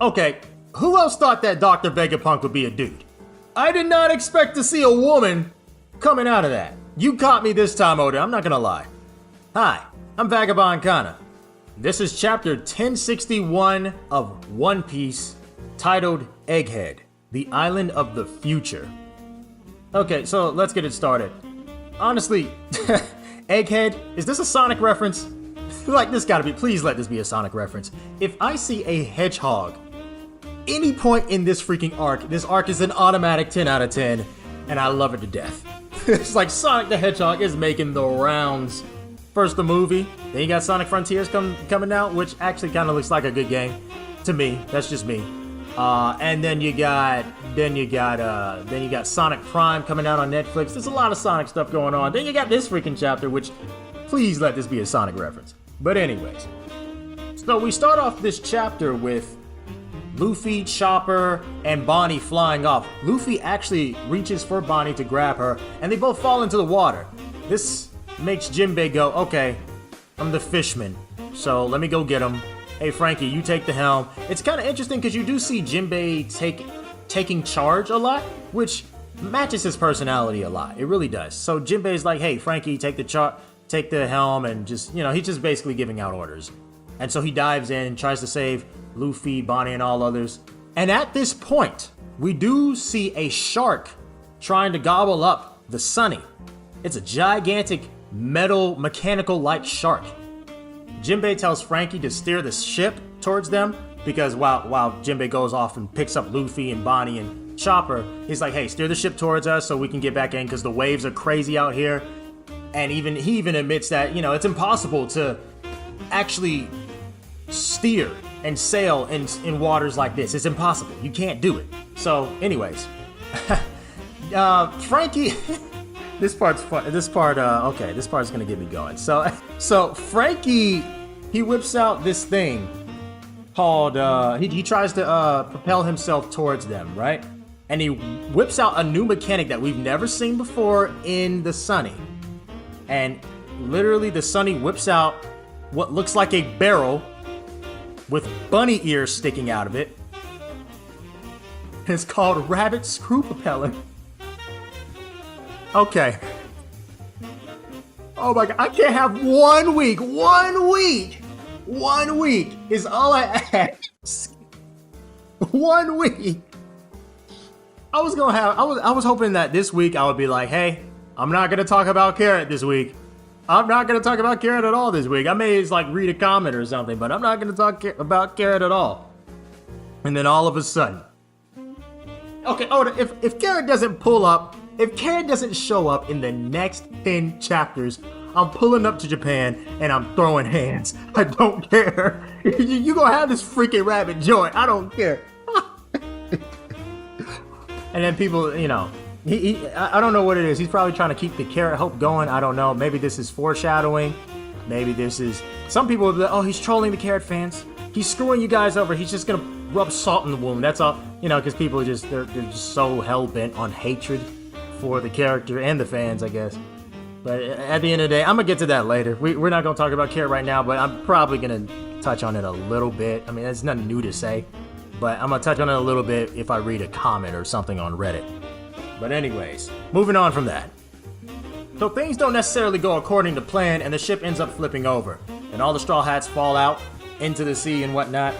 Okay, who else thought that Dr. Vegapunk would be a dude? I did not expect to see a woman coming out of that. You caught me this time, Oda, I'm not gonna lie. Hi, I'm Vagabond Kana. This is chapter 1061 of One Piece, titled Egghead, the Island of the Future. Okay, so let's get it started. Honestly, Egghead, is this a Sonic reference? Like, this gotta be, please let this be a Sonic reference. If I see a hedgehog any point in this freaking arc, this arc is an automatic 10 out of 10, and I love it to death. It's like Sonic the Hedgehog is making the rounds. First the movie, then you got Sonic Frontiers coming out, which actually kind of looks like a good game to me. That's just me. And then you got Sonic Prime coming out on Netflix. There's a lot of Sonic stuff going on. Then you got this freaking chapter, which please let this be a Sonic reference. But anyways, so we start off this chapter with Luffy, Chopper, and Bonnie flying off. Luffy actually reaches for Bonnie to grab her, and they both fall into the water. This makes Jinbei go, okay, I'm the fishman, so let me go get him. Hey Frankie, you take the helm. It's kind of interesting because you do see Jinbei taking charge a lot, which matches his personality a lot. It really does. So Jinbei's like, hey Frankie, take the helm, and just, you know, he's just basically giving out orders. And so he dives in and tries to save Luffy, Bonnie, and all others. And at this point, we do see a shark trying to gobble up the Sunny. It's a gigantic metal mechanical-like shark. Jinbei tells Frankie to steer the ship towards them because while Jinbei goes off and picks up Luffy and Bonnie and Chopper, he's like, hey, steer the ship towards us so we can get back in because the waves are crazy out here. And he even admits that, you know, it's impossible to actually steer and sail in waters like this. It's impossible. You can't do it. So, anyways, Frankie, this part's fun. Okay, this part's gonna get me going. So Frankie, he whips out this thing called, he tries to propel himself towards them, right? And he whips out a new mechanic that we've never seen before in the Sunny. And literally the Sunny whips out what looks like a barrel with bunny ears sticking out of it. It's called Rabbit Screw Propeller. Okay. Oh my god, I can't have 1 week. 1 week! 1 week is all I ask. 1 week. I was hoping that this week I would be like, hey, I'm not gonna talk about Carrot this week. I'm not gonna talk about Carrot at all this week. I may just like read a comment or something, but I'm not gonna talk about Carrot at all. And then all of a sudden, okay, Oda, if Carrot doesn't pull up, if Carrot doesn't show up in the next 10 chapters, I'm pulling up to Japan and I'm throwing hands. I don't care. You gonna have this freaking rabbit joint. I don't care. And then people, you know, I don't know what it is. He's probably trying to keep the Carrot hope going. I don't know. Maybe this is foreshadowing. Maybe this is... Some people will be like, oh, he's trolling the Carrot fans. He's screwing you guys over. He's just gonna rub salt in the wound. That's all. You know, because people are just... They're just so hell-bent on hatred for the character and the fans, I guess. But at the end of the day, I'm gonna get to that later. We're not gonna talk about Carrot right now, but I'm probably gonna touch on it a little bit. I mean, there's nothing new to say. But I'm gonna touch on it a little bit if I read a comment or something on Reddit. But anyways, moving on from that. So things don't necessarily go according to plan, and the ship ends up flipping over, and all the Straw Hats fall out into the sea and whatnot.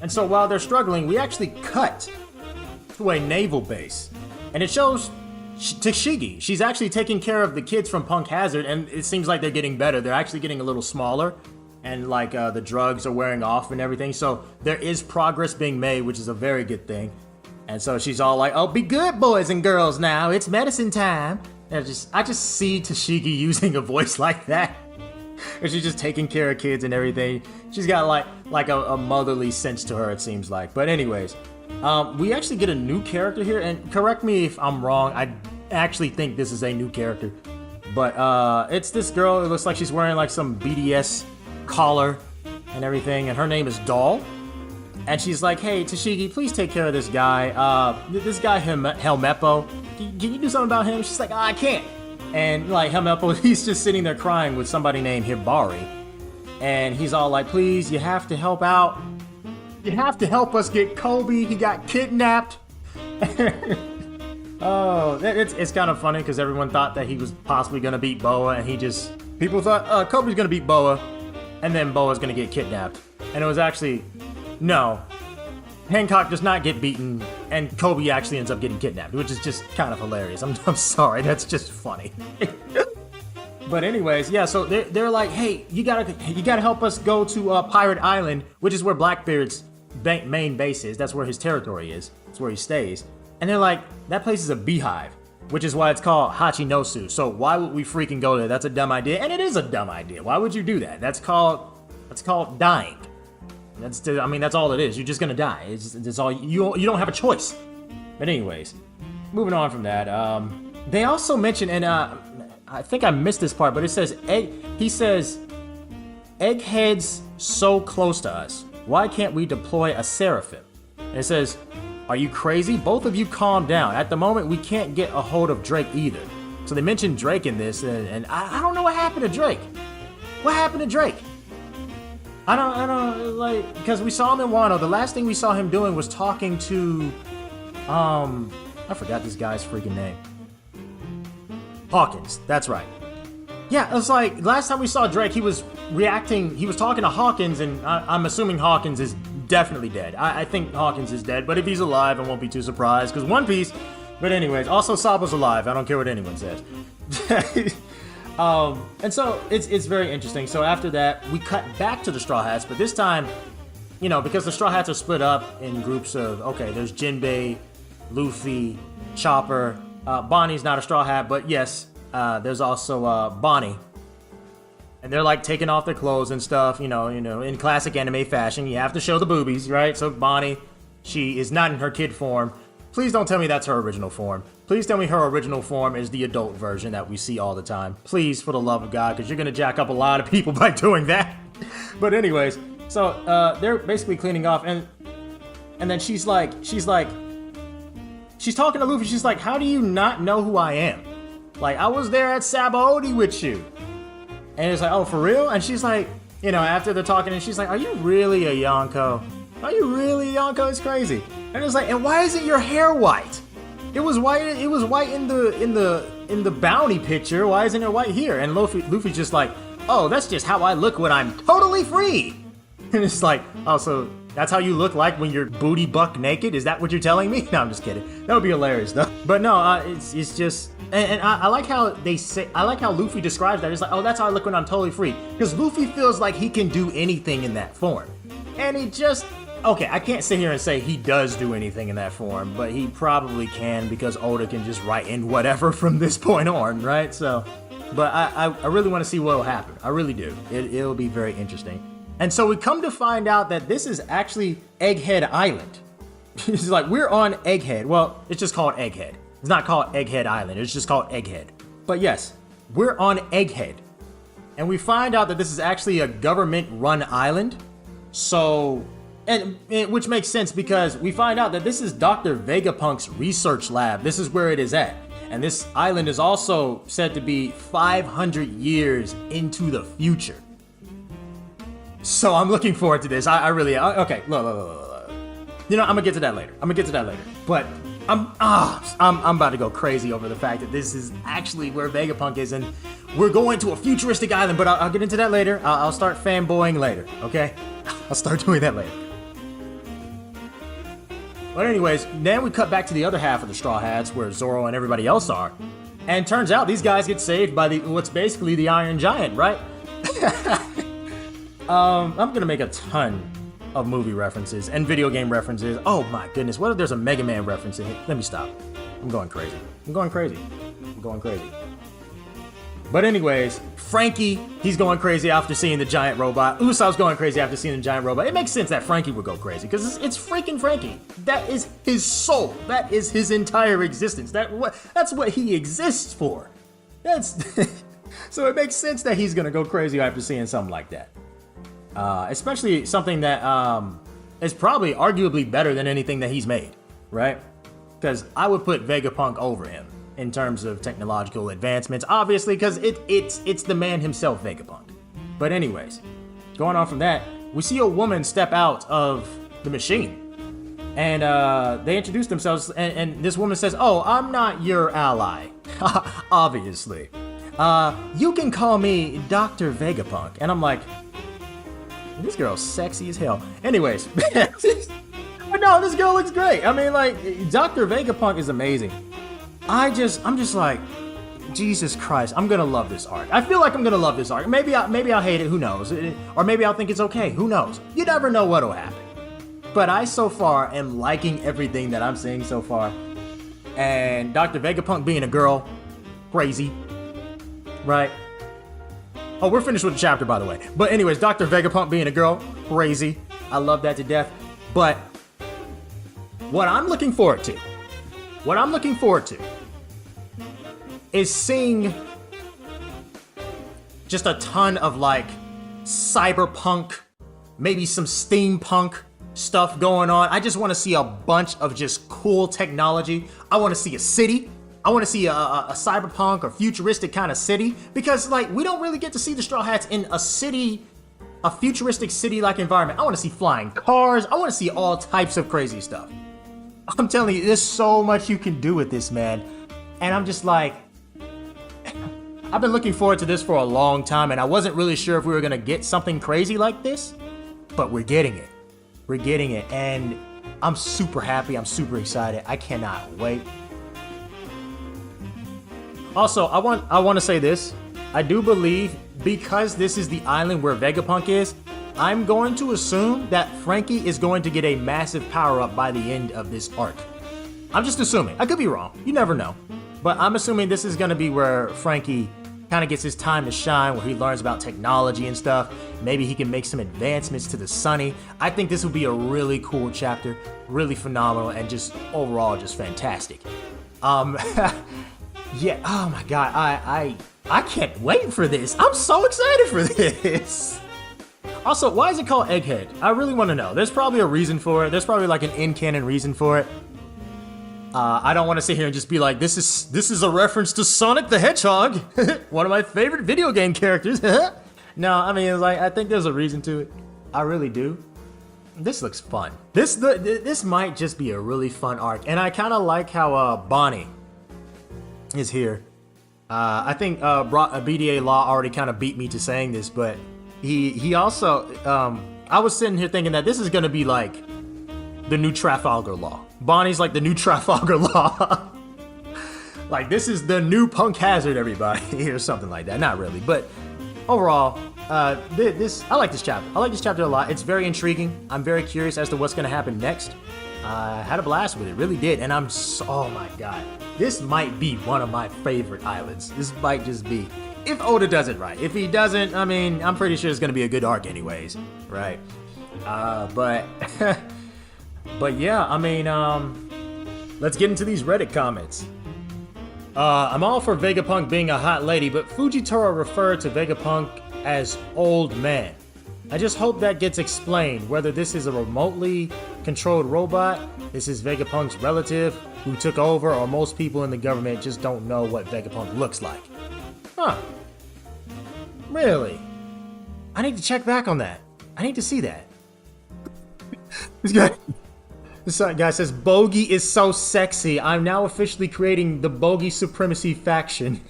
And so while they're struggling, we actually cut to a naval base, and it shows Tashigi. She's actually taking care of the kids from Punk Hazard, and it seems like they're getting better. They're actually getting a little smaller, and like the drugs are wearing off and everything. So there is progress being made, which is a very good thing. And so she's all like, oh, be good, boys and girls now. It's medicine time. And I just see Tashigi using a voice like that. And she's just taking care of kids and everything. She's got like a motherly sense to her, it seems like. But anyways, we actually get a new character here. And correct me if I'm wrong. I actually think this is a new character. But it's this girl. It looks like she's wearing like some BDS collar and everything. And her name is Doll. And she's like, hey, Tashigi, please take care of this guy. This guy, Helmeppo. Can you do something about him? She's like, I can't. And like Helmeppo, he's just sitting there crying with somebody named Hibari. And he's all like, please, you have to help out. You have to help us get Kobe. He got kidnapped. Oh, it's kind of funny because everyone thought that he was possibly going to beat Boa, and people thought, Kobe's going to beat Boa, and then Boa's going to get kidnapped. And it was actually, no. Hancock does not get beaten, and Kobe actually ends up getting kidnapped, which is just kind of hilarious. I'm sorry, that's just funny. But anyways, yeah, so they're like, hey, you gotta help us go to Pirate Island, which is where Blackbeard's main base is. That's where his territory is. That's where he stays. And they're like, that place is a beehive, which is why it's called Hachinosu. So why would we freaking go there? That's a dumb idea, and it is a dumb idea. Why would you do that? That's called dying. That's all it is. You're just gonna die. It's all you don't have a choice. But anyways, moving on from that, they also mention, and I think I missed this part, but it says he says, Egghead's so close to us. Why can't we deploy a Seraphim? And it says, are you crazy? Both of you calm down. At the moment, we can't get a hold of Drake either. So they mentioned Drake in this, and I don't know what happened to Drake. What happened to Drake? I don't, like, because we saw him in Wano. The last thing we saw him doing was talking to, I forgot this guy's freaking name. Hawkins, that's right. Yeah, it was like, last time we saw Drake, he was talking to Hawkins, and I'm assuming Hawkins is definitely dead. I think Hawkins is dead, but if he's alive, I won't be too surprised, because One Piece, but anyways, also Saba's alive, I don't care what anyone says. And so, it's very interesting. So after that, we cut back to the Straw Hats, but this time, because the Straw Hats are split up in groups of, okay, there's Jinbei, Luffy, Chopper, Bonnie's not a Straw Hat, but yes, there's also Bonnie. And they're like taking off their clothes and stuff, in classic anime fashion. You have to show the boobies, right? So Bonnie, she is not in her kid form. Please don't tell me that's her original form. Please tell me her original form is the adult version that we see all the time. Please, for the love of God, because you're going to jack up a lot of people by doing that. But anyways, so they're basically cleaning off, and then she's talking to Luffy. She's like, how do you not know who I am? Like, I was there at Sabaody with you. And it's like, oh, for real? And she's like, after they're talking, and she's like, are you really a Yonko? Are you really a Yonko? It's crazy. And it's like, and why isn't your hair white? It was white in the bounty picture. Why isn't it white here? And Luffy's just like, oh, that's just how I look when I'm totally free. And it's like, oh, so that's how you look like when you're booty buck naked? Is that what you're telling me? No, I'm just kidding. That would be hilarious though. But no, it's just, and I like how I like how Luffy describes that. It's like, oh, that's how I look when I'm totally free. Because Luffy feels like he can do anything in that form. And he just, okay, I can't sit here and say he does do anything in that form, but he probably can because Oda can just write in whatever from this point on, right? So, but I really want to see what will happen. I really do. It'll be very interesting. And so we come to find out that this is actually Egghead Island. It's like, we're on Egghead. Well, it's just called Egghead. It's not called Egghead Island. It's just called Egghead. But yes, we're on Egghead. And we find out that this is actually a government-run island. So, which makes sense because we find out that this is Dr. Vegapunk's research lab. This is where it is at. And this island is also said to be 500 years into the future. So I'm looking forward to this. I really, okay, look. I'm gonna get to that later. But I'm about to go crazy over the fact that this is actually where Vegapunk is, and we're going to a futuristic island, but I'll get into that later. I'll start fanboying later, okay? I'll start doing that later. But anyways, then we cut back to the other half of the Straw Hats where Zoro and everybody else are. And turns out these guys get saved by what's basically the Iron Giant, right? I'm gonna make a ton of movie references and video game references. Oh my goodness, what if there's a Mega Man reference in here? Let me stop. I'm going crazy. But anyways, Frankie, he's going crazy after seeing the giant robot. Usopp's going crazy after seeing the giant robot. It makes sense that Frankie would go crazy because it's freaking Frankie. That is his soul. That is his entire existence. That's what he exists for. So it makes sense that he's gonna go crazy after seeing something like that. Especially something that is probably arguably better than anything that he's made, right? Because I would put Vegapunk over him in terms of technological advancements, obviously, because it's the man himself, Vegapunk. But anyways, going on from that, we see a woman step out of the machine. And they introduce themselves, and this woman says, "Oh, I'm not your ally." Obviously. You can call me Dr. Vegapunk. And I'm like, this girl's sexy as hell. Anyways. But no, this girl looks great. I mean, like, Dr. Vegapunk is amazing. I'm just like, Jesus Christ, I'm gonna love this arc. I feel like I'm gonna love this arc. Maybe I'll hate it, who knows? Or maybe I'll think it's okay, who knows? You never know what'll happen. But I, so far, am liking everything that I'm seeing so far. And Dr. Vegapunk being a girl, crazy, right? Oh, we're finished with the chapter, by the way. But anyways, Dr. Vegapunk being a girl, crazy. I love that to death. But what I'm looking forward to is seeing just a ton of, like, cyberpunk, maybe some steampunk stuff going on. I just want to see a bunch of just cool technology. I want to see a city. I want to see a cyberpunk or futuristic kind of city, because, like, we don't really get to see the Straw Hats in a city, a futuristic city-like environment. I want to see flying cars. I want to see all types of crazy stuff. I'm telling you, there's so much you can do with this, man. And I'm just like, I've been looking forward to this for a long time, and I wasn't really sure if we were going to get something crazy like this, but we're getting it. We're getting it, and I'm super happy. I'm super excited. I cannot wait. Also, I want to say this. I do believe, because this is the island where Vegapunk is, I'm going to assume that Frankie is going to get a massive power-up by the end of this arc. I'm just assuming. I could be wrong. You never know. But I'm assuming this is going to be where Frankie kind of gets his time to shine, where he learns about technology and stuff. Maybe he can make some advancements to the Sunny. I think this will be a really cool chapter, really phenomenal, and just overall just fantastic. Yeah, oh my god, I can't wait for this. I'm so excited for this. Also, why is it called Egghead? I really want to know. There's probably a reason for it. There's probably like an in-canon reason for it. I don't want to sit here and just be like, this is a reference to Sonic the Hedgehog, one of my favorite video game characters. No, I mean, it's like, I think there's a reason to it. I really do. This looks fun. This might just be a really fun arc, and I kind of like how Bonnie is here. I think BDA Law already kind of beat me to saying this, but he also, I was sitting here thinking that this is going to be like the new Trafalgar Law. Bonnie's like the new Trafalgar Law. Like, this is the new Punk Hazard, everybody, or something like that. Not really, but overall, I like this chapter. I like this chapter a lot. It's very intriguing. I'm very curious as to what's going to happen next. I had a blast with it, really did, and oh my god. This might be one of my favorite islands. This might just be. If Oda does it right. If he doesn't, I mean, I'm pretty sure it's going to be a good arc anyways, right? But yeah, I mean, let's get into these Reddit comments. I'm all for Vegapunk being a hot lady, but Fujitora referred to Vegapunk as old man. I just hope that gets explained, whether this is a remotely controlled robot, this is Vegapunk's relative who took over, or most people in the government just don't know what Vegapunk looks like. Huh. Really? I need to check back on that. I need to see that. This guy says, Bogey is so sexy. I'm now officially creating the Bogey Supremacy faction.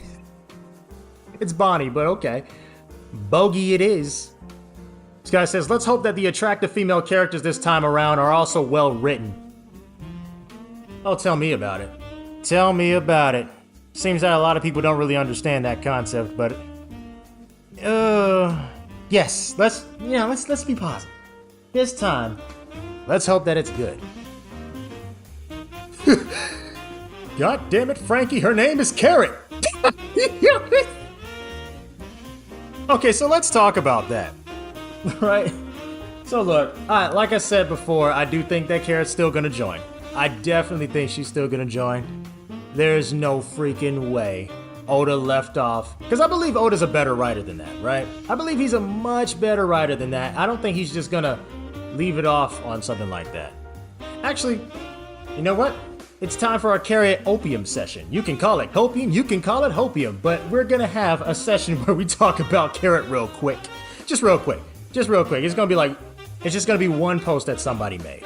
It's Bonnie, but okay. Bogey it is. This guy says, let's hope that the attractive female characters this time around are also well written. Oh, tell me about it. Tell me about it. Seems that a lot of people don't really understand that concept, but yes, let's be positive. This time, let's hope that it's good. God damn it, Frankie, her name is Carrot. Okay, so let's talk about that. Right? So look, like I said before, I do think that Carrot's still gonna join. I definitely think she's still gonna join. There's no freaking way Oda left off, because I believe Oda's a better writer than that, right? I believe he's a much better writer than that. I don't think he's just gonna leave it off on something like that. Actually, you know what? It's time for our Carrot Opium session. You can call it Copium, you can call it Hopium, but we're gonna have a session where we talk about Carrot real quick. Just real quick. Just real quick. It's just gonna be one post that somebody made.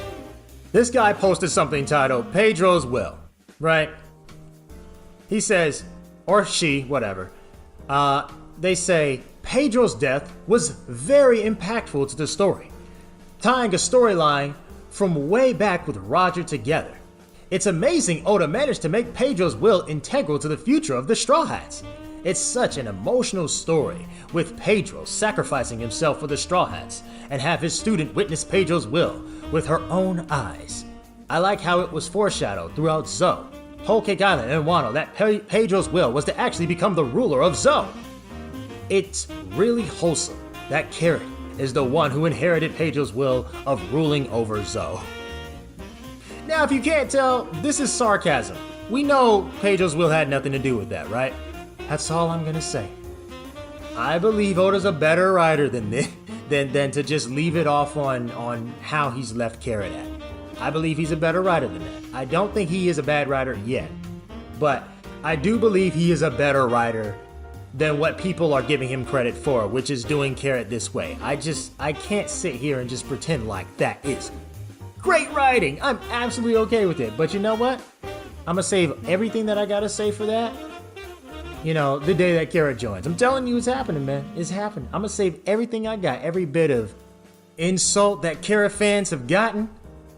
This guy posted something titled Pedro's Will, right? He says, or she, whatever. They say, Pedro's death was very impactful to the story, tying a storyline from way back with Roger together. It's amazing Oda managed to make Pedro's will integral to the future of the Straw Hats. It's such an emotional story, with Pedro sacrificing himself for the Straw Hats, and have his student witness Pedro's will with her own eyes. I like how it was foreshadowed throughout Zou, Whole Cake Island, and Wano that Pedro's will was to actually become the ruler of Zou. It's really wholesome that Carrot is the one who inherited Pedro's will of ruling over Zou. Now, if you can't tell, this is sarcasm. We know Pedro's will had nothing to do with that, right? That's all I'm gonna say. I believe Oda's a better writer than this, than to just leave it off on how he's left Carrot at. I believe he's a better writer than that. I don't think he is a bad writer yet, but I do believe he is a better writer than what people are giving him credit for, which is doing Carrot this way. I can't sit here and just pretend like that is great writing. I'm absolutely okay with it. But you know what? I'm gonna save everything that I gotta say for that, the day that Carrot joins. I'm telling you, it's happening, man. It's happening. I'm gonna save everything I got, every bit of insult that Carrot fans have gotten.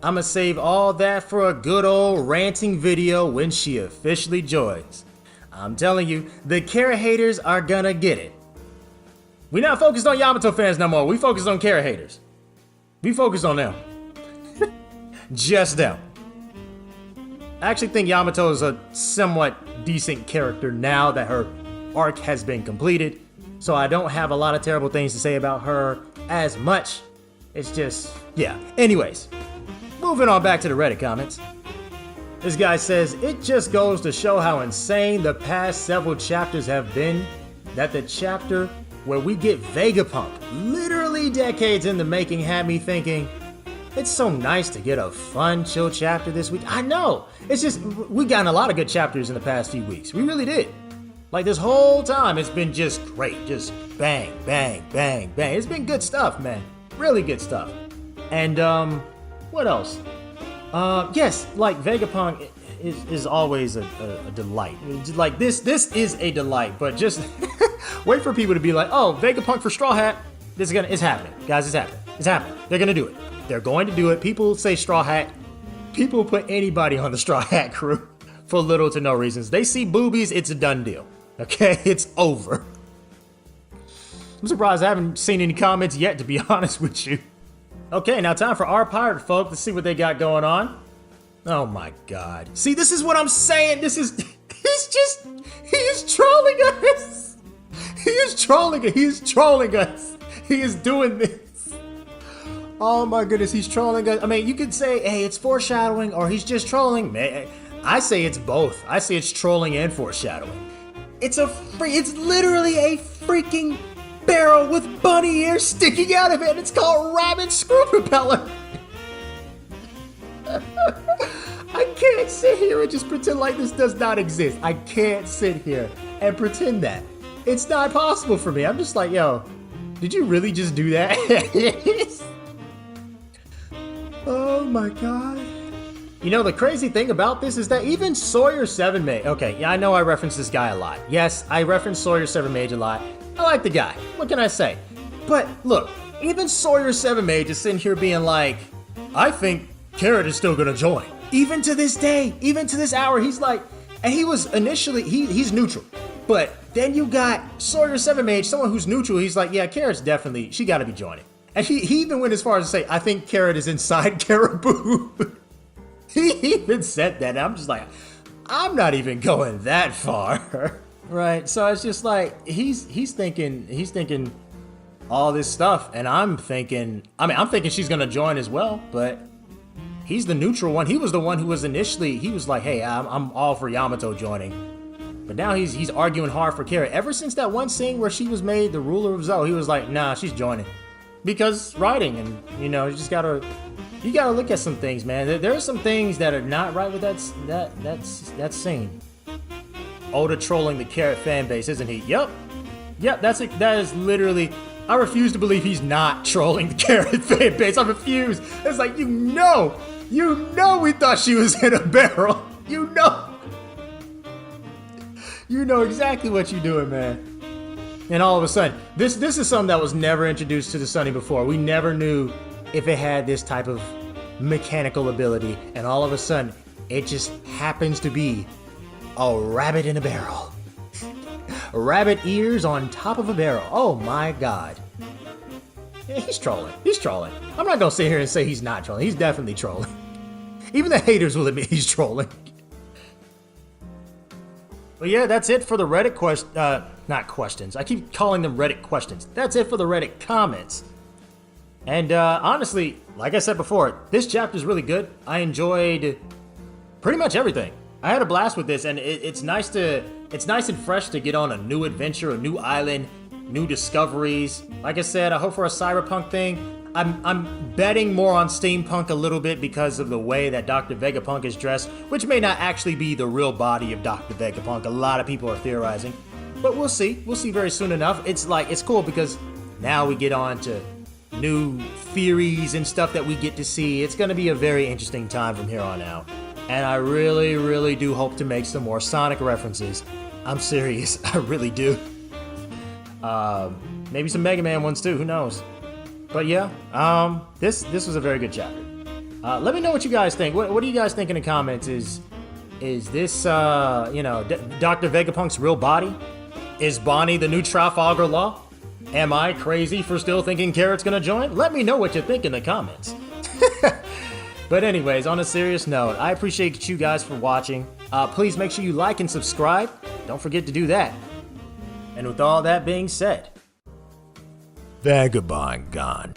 I'm gonna save all that for a good old ranting video when she officially joins. I'm telling you, the Carrot haters are gonna get it. We're not focused on Yamato fans no more. We focused on Carrot haters. We focused on them. Just them. I actually think Yamato is a somewhat decent character now that her arc has been completed, so I don't have a lot of terrible things to say about her as much. It's just, yeah. Anyways, moving on back to the Reddit comments. This guy says, it just goes to show how insane the past several chapters have been, that the chapter where we get Vegapunk, literally decades in the making, had me thinking, it's so nice to get a fun, chill chapter this week. I know. It's just, we gotten a lot of good chapters in the past few weeks. We really did. Like this whole time, it's been just great. Just bang, bang, bang, bang. It's been good stuff, man. Really good stuff. And, what else? Yes, like Vegapunk is always a delight. Like this is a delight, but just wait for people to be like, oh, Vegapunk for Straw Hat. It's happening. Guys, it's happening. It's happening. They're gonna do it. They're going to do it. People say Straw Hat. People put anybody on the Straw Hat crew for little to no reasons. They see boobies, it's a done deal. Okay, it's over. I'm surprised I haven't seen any comments yet, to be honest with you. Okay, now time for our pirate folk to see what they got going on. Oh my god. See, this is what I'm saying. He is trolling us. He is trolling us. He is doing this. Oh my goodness, he's trolling us. I mean, you could say, hey, it's foreshadowing, or he's just trolling. Man, I say it's both. I say it's trolling and foreshadowing. It's literally a freaking barrel with bunny ears sticking out of it. It's called Rabbit Screw Propeller. I can't sit here and just pretend like this does not exist. I can't sit here and pretend that. It's not possible for me. I'm just like, yo, did you really just do that? Oh my god. You know, the crazy thing about this is that even Sawyer 7 Mage... Okay, yeah, I know I reference this guy a lot. Yes, I reference Sawyer 7 Mage a lot. I like the guy. What can I say? But, look, even Sawyer 7 Mage is sitting here being like, I think Carrot is still gonna join. Even to this day, even to this hour, he's like... And he was initially... He's neutral. But then you got Sawyer 7 Mage, someone who's neutral, he's like, yeah, Carrot's definitely... She gotta be joining. And he even went as far as to say, I think Carrot is inside Caribou. He even said that. And I'm just like, I'm not even going that far. Right? So it's just like, he's thinking all this stuff. And I'm thinking she's going to join as well. But he's the neutral one. He was the one who was initially, he was like, hey, I'm all for Yamato joining. But now he's arguing hard for Carrot. Ever since that one scene where she was made the ruler of Zou, he was like, nah, she's joining. Because writing, and you gotta look at some things, man. There are some things that are not right with that scene. Oda trolling the Carrot fan base, isn't he? Yep, that's it. That is literally I refuse to believe he's not trolling the Carrot fan base. I refuse. It's like, you know we thought she was in a barrel. You know exactly what you're doing, man. And all of a sudden, this is something that was never introduced to the Sunny before. We never knew if it had this type of mechanical ability, and all of a sudden, it just happens to be a rabbit in a barrel. Rabbit ears on top of a barrel. Oh my god. Yeah, he's trolling. I'm not gonna sit here and say he's not trolling. He's definitely trolling. Even the haters will admit he's trolling. But yeah, that's it for the Reddit not questions. I keep calling them Reddit questions. That's it for the Reddit comments. And honestly, like I said before, this chapter is really good. I enjoyed pretty much everything. I had a blast with this, and it's nice and fresh to get on a new adventure, a new island, new discoveries. Like I said, I hope for a cyberpunk thing. I'm betting more on steampunk a little bit because of the way that Dr. Vegapunk is dressed, which may not actually be the real body of Dr. Vegapunk. A lot of people are theorizing, but we'll see. We'll see very soon enough. It's cool because now we get on to new theories and stuff that we get to see. It's going to be a very interesting time from here on out. And I really, really do hope to make some more Sonic references. I'm serious. I really do. Maybe some Mega Man ones too. Who knows? But yeah, this was a very good chapter. Let me know what you guys think. What do you guys think in the comments? Is this, Dr. Vegapunk's real body? Is Bonnie the new Trafalgar Law? Am I crazy for still thinking Carrot's gonna join? Let me know what you think in the comments. But anyways, on a serious note, I appreciate you guys for watching. Please make sure you like and subscribe. Don't forget to do that. And with all that being said, Vagabond gone.